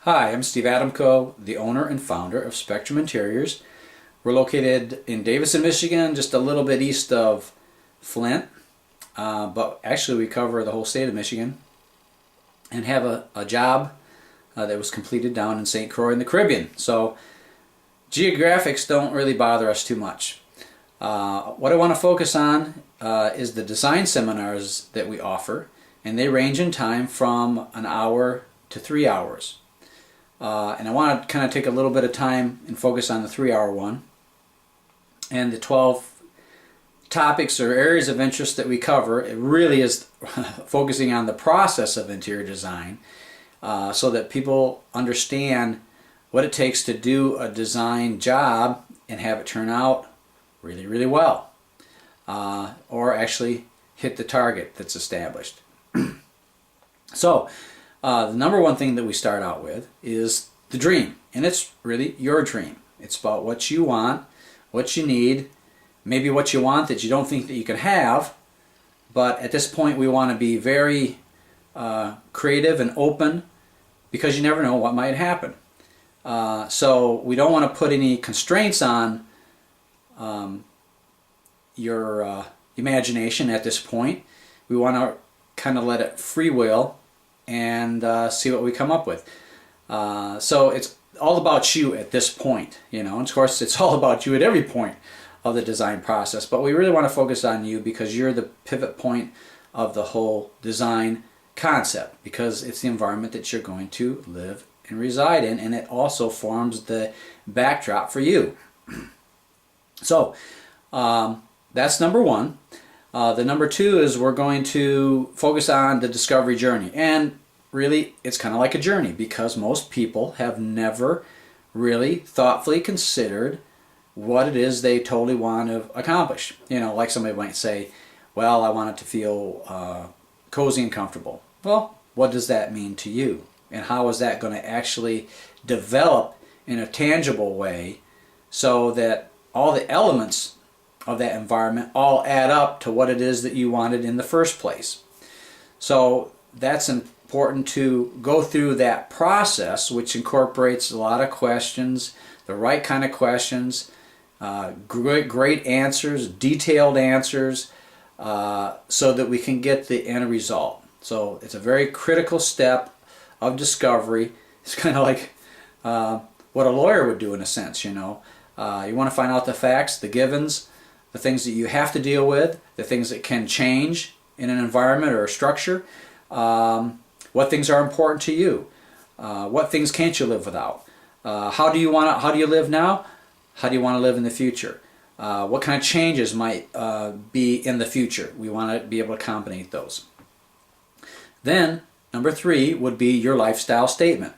Hi, I'm Steve Adamko, the owner and founder of Spectrum Interiors. We're located in Davison, Michigan, just a little bit east of Flint, but actually we cover the whole state of Michigan, and have a job that was completed down in St. Croix in the Caribbean. So geographics don't really bother us too much. What I want to focus on is the design seminars that we offer, and they range in time from an hour to 3 hours. And I want to kind of take a little bit of time and focus on the 3-hour one and the 12 topics or areas of interest that we cover. It really is focusing on the process of interior design, so that people understand what it takes to do a design job and have it turn out really, really well, or actually hit the target that's established. So the number one thing that we start out with is the dream, and it's really your dream. It's about what you want, what you need, maybe what you want that you don't think that you can have, but at this point we want to be very creative and open, because you never know what might happen. So we don't want to put any constraints on your imagination at this point. We want to kind of let it freewheel and see what we come up with. So it's all about you at this point, and of course it's all about you at every point of the design process, but we really want to focus on you because you're the pivot point of the whole design concept, because it's the environment that you're going to live and reside in, and it also forms the backdrop for you. So that's number one. The number two is we're going to focus on the discovery journey, and really it's kind of like a journey, because most people have never really thoughtfully considered what it is they totally want to accomplish. Like somebody might say, well, I want it to feel cozy and comfortable. Well, what does that mean to you, and how is that going to actually develop in a tangible way so that all the elements of that environment all add up to what it is that you wanted in the first place? So that's important to go through that process, which incorporates a lot of questions, the right kind of questions, great answers, detailed answers, so that we can get the end result. So it's a very critical step of discovery. It's kind of like what a lawyer would do in a sense. You want to find out the facts, the givens, the things that you have to deal with, the things that can change in an environment or a structure, what things are important to you, what things can't you live without, how do you live now, how do you want to live in the future, what kind of changes might be in the future. We want to be able to accommodate those. Then number three would be your lifestyle statement.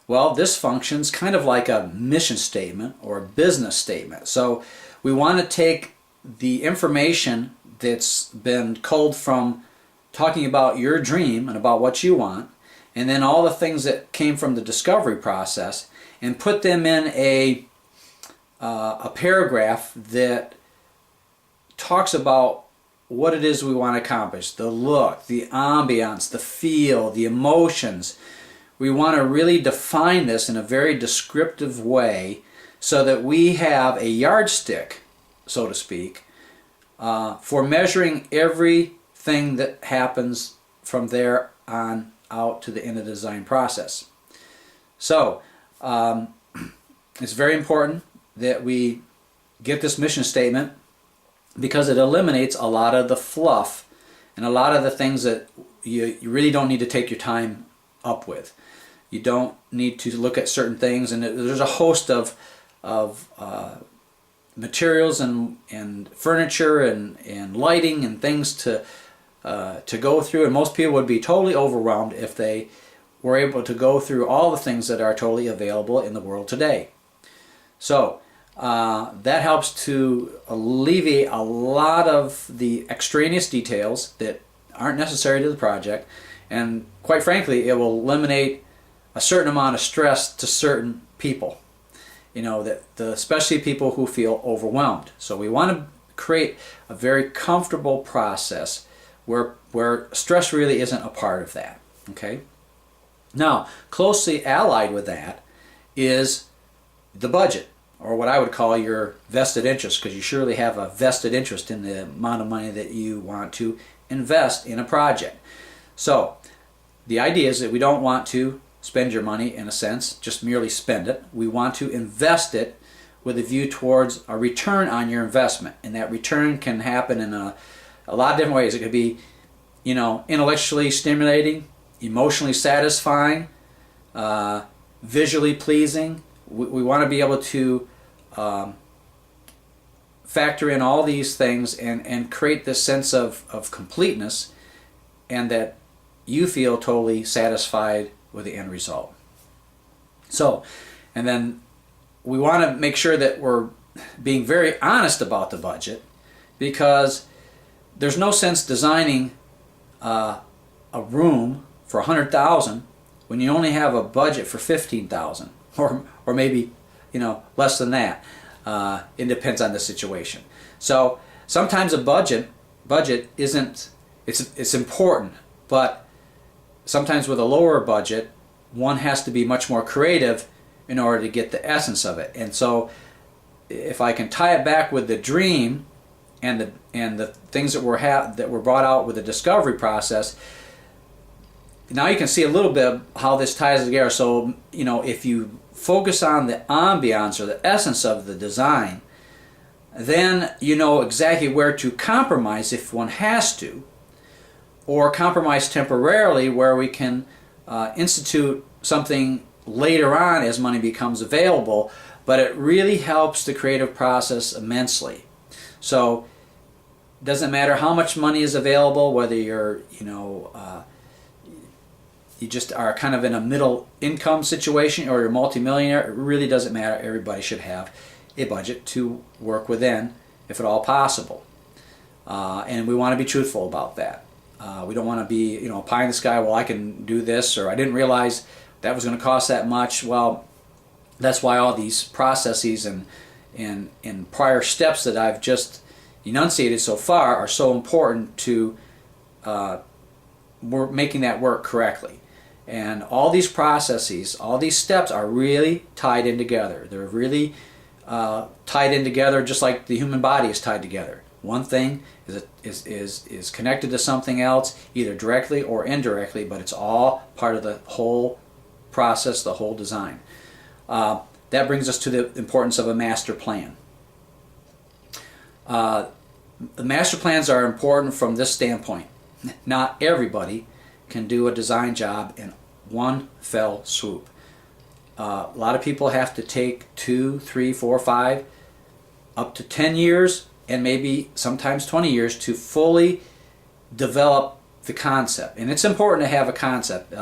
Well, this functions kind of like a mission statement or a business statement. So we want to take the information that's been culled from talking about your dream and about what you want, and then all the things that came from the discovery process, and put them in a paragraph that talks about what it is we want to accomplish, the look, the ambiance, the feel, the emotions. We want to really define this in a very descriptive way so that we have a yardstick, so to speak, for measuring everything that happens from there on out to the end of the design process. So it's very important that we get this mission statement, because it eliminates a lot of the fluff and a lot of the things that you really don't need to take your time up with. You don't need to look at certain things, and there's a host of materials and furniture and lighting and things to go through, and most people would be totally overwhelmed if they were able to go through all the things that are totally available in the world today. So that helps to alleviate a lot of the extraneous details that aren't necessary to the project, and quite frankly it will eliminate a certain amount of stress to certain people, especially people who feel overwhelmed. So we want to create a very comfortable process where stress really isn't a part of that. Okay? Now, closely allied with that is the budget, or what I would call your vested interest, because you surely have a vested interest in the amount of money that you want to invest in a project. So the idea is that we don't want to spend your money, in a sense, just merely spend it. We want to invest it with a view towards a return on your investment. And that return can happen in a lot of different ways. It could be, intellectually stimulating, emotionally satisfying, visually pleasing. We want to be able to factor in all these things and create this sense of completeness, and that you feel totally satisfied with the end result. So, and then we want to make sure that we're being very honest about the budget, because there's no sense designing a room for $100,000 when you only have a budget for $15,000, or maybe less than that. It depends on the situation. So sometimes a budget isn't, it's important, but sometimes with a lower budget, one has to be much more creative in order to get the essence of it. And so if I can tie it back with the dream and the things that were brought out with the discovery process, now you can see a little bit of how this ties together. So if you focus on the ambiance or the essence of the design, then you know exactly where to compromise if one has to, or compromise temporarily where we can institute something later on as money becomes available, but it really helps the creative process immensely. So it doesn't matter how much money is available, whether you're you just are kind of in a middle income situation or you're a multimillionaire. It really doesn't matter. Everybody should have a budget to work within, if at all possible, and we want to be truthful about that. We don't want to be, pie in the sky, well, I can do this, or I didn't realize that was going to cost that much. Well, that's why all these processes and prior steps that I've just enunciated so far are so important to making that work correctly. And all these processes, all these steps are really tied in together. They're really tied in together just like the human body is tied together. One thing is connected to something else, either directly or indirectly, but it's all part of the whole process, the whole design. That brings us to the importance of a master plan. The master plans are important from this standpoint. Not everybody can do a design job in one fell swoop. A lot of people have to take 2, 3, 4, 5, up to 10 years, and maybe sometimes 20 years to fully develop the concept. And it's important to have a concept.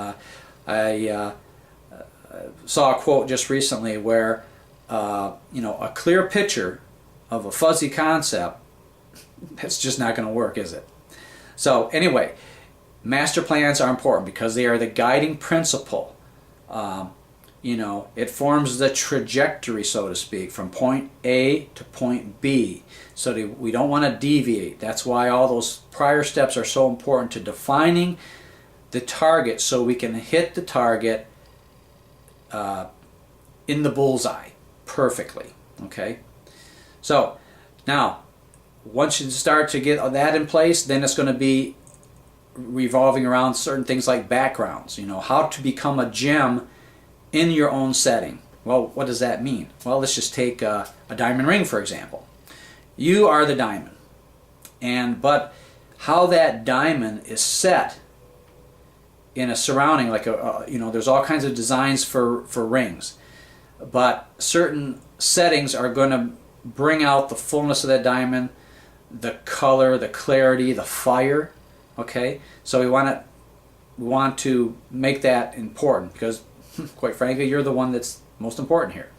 I saw a quote just recently where a clear picture of a fuzzy concept, that's just not going to work, is it? So anyway, master plans are important because they are the guiding principle. It forms the trajectory, so to speak, from point A to point B. So we don't want to deviate. That's why all those prior steps are so important to defining the target, so we can hit the target in the bullseye perfectly. Okay? So now, once you start to get that in place, then it's going to be revolving around certain things like backgrounds. How to become a gem in your own setting. Well, what does that mean? Well, let's just take a diamond ring, for example. You are the diamond, but how that diamond is set in a surrounding, like there's all kinds of designs for rings, but certain settings are going to bring out the fullness of that diamond, the color, the clarity, the fire. Okay, so we want to make that important because, quite frankly, you're the one that's most important here.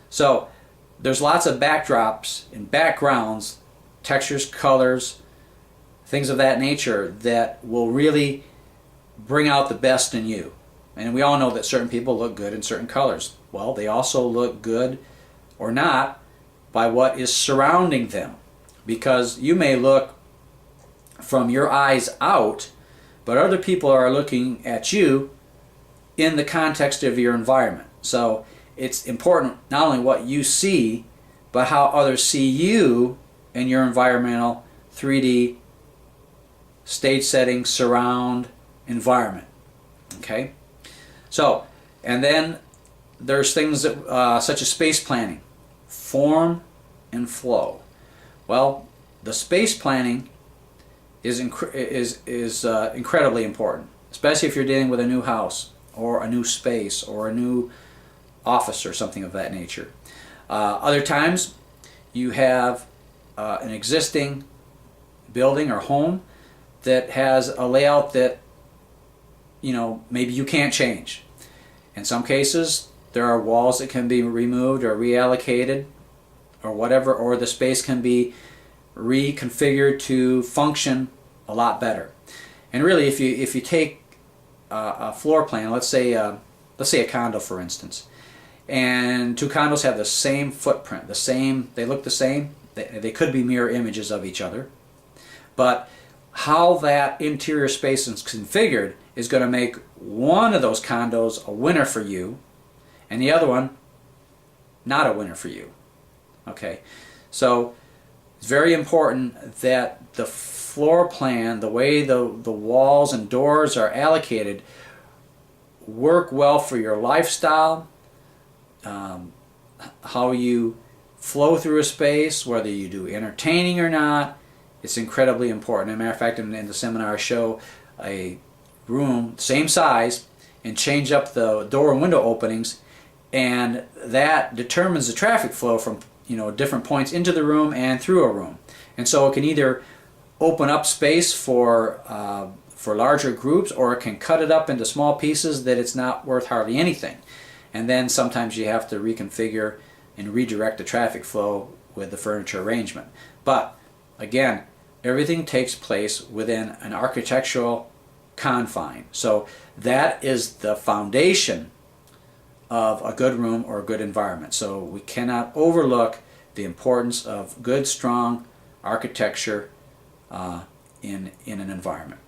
So there's lots of backdrops and backgrounds, textures, colors, things of that nature that will really bring out the best in you. And we all know that certain people look good in certain colors. Well, they also look good or not by what is surrounding them, because you may look from your eyes out, but other people are looking at you in the context of your environment. So it's important not only what you see, but how others see you in your environmental 3D stage setting, surround environment. Okay? So, and then there's things that, such as space planning, form and flow. Well, the space planning is incredibly important, especially if you're dealing with a new house or a new space or a new office or something of that nature. Other times you have an existing building or home that has a layout that maybe you can't change. In some cases there are walls that can be removed or reallocated or whatever, or the space can be reconfigured to function a lot better. And really, if you take a floor plan, let's say a condo for instance, and two condos have the same footprint, they look the same, they could be mirror images of each other, but how that interior space is configured is going to make one of those condos a winner for you and the other one not a winner for you. Okay, so it's very important that the floor plan, the way the walls and doors are allocated, work well for your lifestyle, how you flow through a space, whether you do entertaining or not. It's incredibly important. As a matter of fact, in the seminar I show a room, same size, and change up the door and window openings, and that determines the traffic flow from different points into the room and through a room. And so it can either open up space for larger groups, or it can cut it up into small pieces that it's not worth hardly anything. And then sometimes you have to reconfigure and redirect the traffic flow with the furniture arrangement. But again, everything takes place within an architectural confine. So that is the foundation of a good room or a good environment. So we cannot overlook the importance of good, strong architecture in an environment.